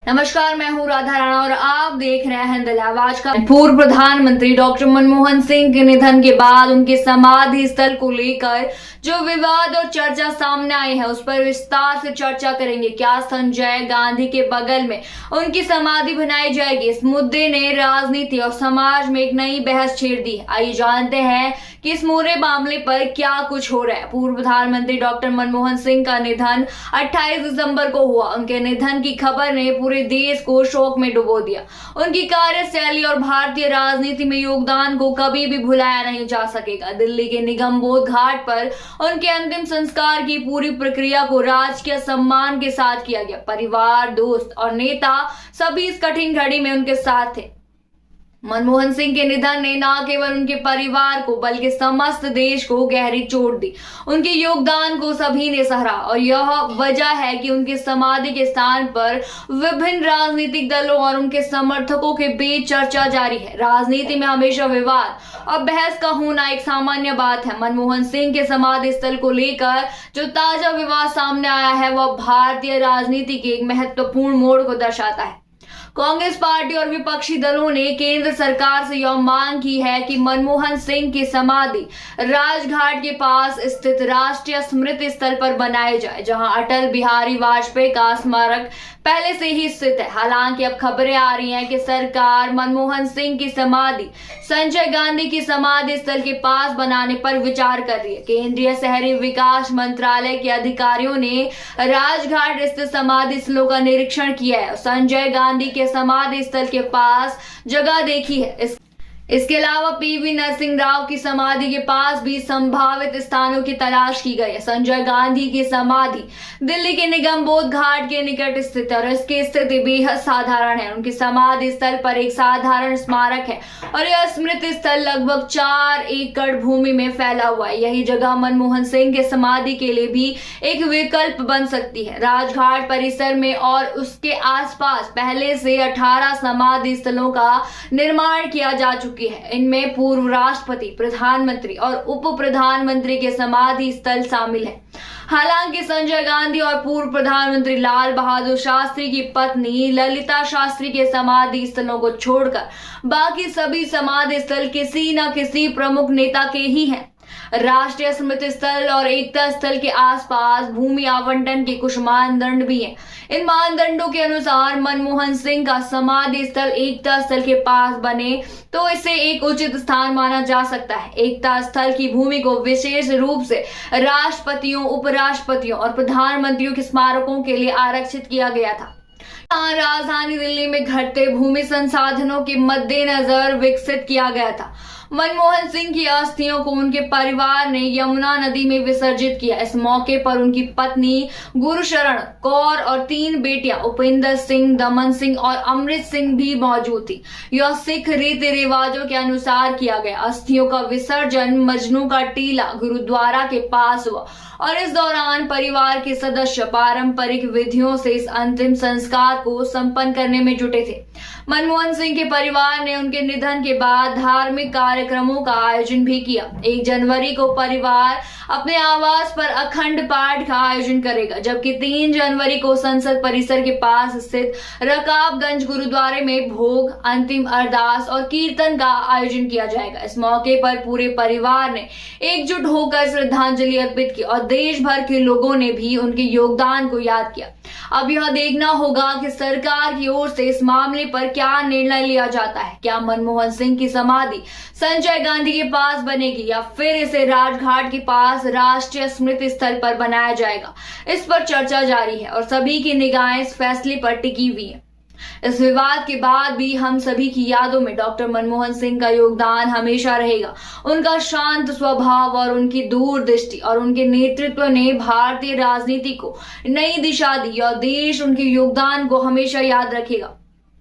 नमस्कार, मैं हूँ राधा राणा और आप देख रहे हैं दिल आवाज का। पूर्व प्रधानमंत्री डॉक्टर मनमोहन सिंह के निधन के बाद उनके समाधि स्थल को लेकर जो विवाद और चर्चा सामने आई है, उस पर विस्तार से चर्चा करेंगे। क्या संजय गांधी के बगल में उनकी समाधि बनाई जाएगी? इस मुद्दे ने राजनीति और समाज में एक नई बहस छेड़ दी है। आइए जानते हैं कि इस पूरे मामले पर क्या कुछ हो रहा है। पूर्व प्रधानमंत्री डॉक्टर मनमोहन सिंह का निधन 28 दिसंबर को हुआ। उनके निधन की खबर ने पूरे देश को शोक में डुबो दिया। उनकी कार्यशैली और भारतीय राजनीति में योगदान को कभी भी भुलाया नहीं जा सकेगा। दिल्ली के निगमबोध घाट पर उनके अंतिम संस्कार की पूरी प्रक्रिया को राजकीय सम्मान के साथ किया गया। परिवार, दोस्त और नेता सभी इस कठिन घड़ी में उनके साथ थे। मनमोहन सिंह के निधन ने न केवल उनके परिवार को बल्कि समस्त देश को गहरी चोट दी। उनके योगदान को सभी ने सराहा और यह वजह है कि उनकी समाधि के स्थान पर विभिन्न राजनीतिक दलों और उनके समर्थकों के बीच चर्चा जारी है। राजनीति में हमेशा विवाद और बहस का होना एक सामान्य बात है। मनमोहन सिंह के समाधि स्थल को लेकर जो ताजा विवाद सामने आया है, वह भारतीय राजनीति के एक महत्वपूर्ण मोड़ को दर्शाता है। कांग्रेस पार्टी और विपक्षी दलों ने केंद्र सरकार से यह मांग की है कि मनमोहन सिंह की समाधि राजघाट के पास स्थित राष्ट्रीय स्मृति स्थल पर बनाई जाए, जहां अटल बिहारी वाजपेयी का स्मारक पहले से ही स्थित है। हालांकि अब खबरें आ रही हैं कि सरकार मनमोहन सिंह की समाधि संजय गांधी की समाधि स्थल के पास बनाने पर विचार कर रही है। केंद्रीय शहरी विकास मंत्रालय के अधिकारियों ने राजघाट स्थित समाधि स्थलों का निरीक्षण किया है और संजय गांधी के समाधि स्थल के पास जगह देखी है। इसके अलावा पीवी नरसिंह राव की समाधि के पास भी संभावित स्थानों की तलाश की गई है। संजय गांधी की समाधि दिल्ली के निगमबोध घाट के निकट स्थित है और इसकी स्थिति बेहद साधारण है। उनकी समाधि स्थल पर एक साधारण स्मारक है और यह स्मृति स्थल लगभग 4 एकड़ भूमि में फैला हुआ है। यही जगह मनमोहन सिंह के समाधि के लिए भी एक विकल्प बन सकती है। राजघाट परिसर में और उसके आसपास पहले से 18 समाधि स्थलों का निर्माण किया जा चुका है। इनमें पूर्व राष्ट्रपति, प्रधानमंत्री और उप प्रधानमंत्री के समाधि स्थल शामिल हैं। हालांकि संजय गांधी और पूर्व प्रधानमंत्री लाल बहादुर शास्त्री की पत्नी ललिता शास्त्री के समाधि स्थलों को छोड़कर बाकी सभी समाधि स्थल किसी न किसी प्रमुख नेता के ही हैं। राष्ट्रीय स्मृति स्थल और एकता स्थल के आसपास भूमि आवंटन के कुछ मानदंड भी हैं। इन मानदंडों के अनुसार मनमोहन सिंह का समाधि स्थल एकता स्थल के पास बने तो इसे एक उचित स्थान माना जा सकता है। एकता स्थल की भूमि को विशेष रूप से राष्ट्रपतियों, उपराष्ट्रपतियों और प्रधानमंत्रियों के स्मारकों के लिए आरक्षित किया गया था। राजधानी दिल्ली में घटते भूमि संसाधनों के मद्देनजर विकसित किया गया था। मनमोहन सिंह की अस्थियों को उनके परिवार ने यमुना नदी में विसर्जित किया। इस मौके पर उनकी पत्नी गुरशरण कौर और 3 बेटियां उपेंद्र सिंह, दमन सिंह और अमृत सिंह भी मौजूद थी। यह सिख रीति रिवाजों के अनुसार किया गया। अस्थियों का विसर्जन मजनू का टीला गुरुद्वारा के पास हुआ और इस दौरान परिवार के सदस्य पारंपरिक विधियों से इस अंतिम संस्कार को संपन्न करने में जुटे थे। मनमोहन सिंह के परिवार ने उनके निधन के बाद धार्मिक कार्यक्रमों का आयोजन भी किया। 1 जनवरी को परिवार अपने आवास पर अखंड पाठ का आयोजन करेगा, जबकि 3 जनवरी को संसद परिसर के पास स्थित रकाबगंज गुरुद्वारे में भोग, अंतिम अरदास और कीर्तन का आयोजन किया जाएगा। इस मौके पर पूरे परिवार ने एकजुट होकर श्रद्धांजलि अर्पित की और देश भर के लोगों ने भी उनके योगदान को याद किया। अब यह देखना होगा कि सरकार की ओर से इस मामले पर क्या निर्णय लिया जाता है। क्या मनमोहन सिंह की समाधि संजय गांधी के पास बनेगी या फिर इसे राजघाट के पास राष्ट्रीय स्मृति स्थल पर बनाया जाएगा? इस पर चर्चा जारी है और सभी की निगाहें इस फैसले पर टिकी हुई है। इस विवाद के बाद भी हम सभी की यादों में डॉक्टर मनमोहन सिंह का योगदान हमेशा रहेगा। उनका शांत स्वभाव और उनकी दूरदृष्टि और उनके नेतृत्व ने भारतीय राजनीति को नई दिशा दी और देश उनके योगदान को हमेशा याद रखेगा।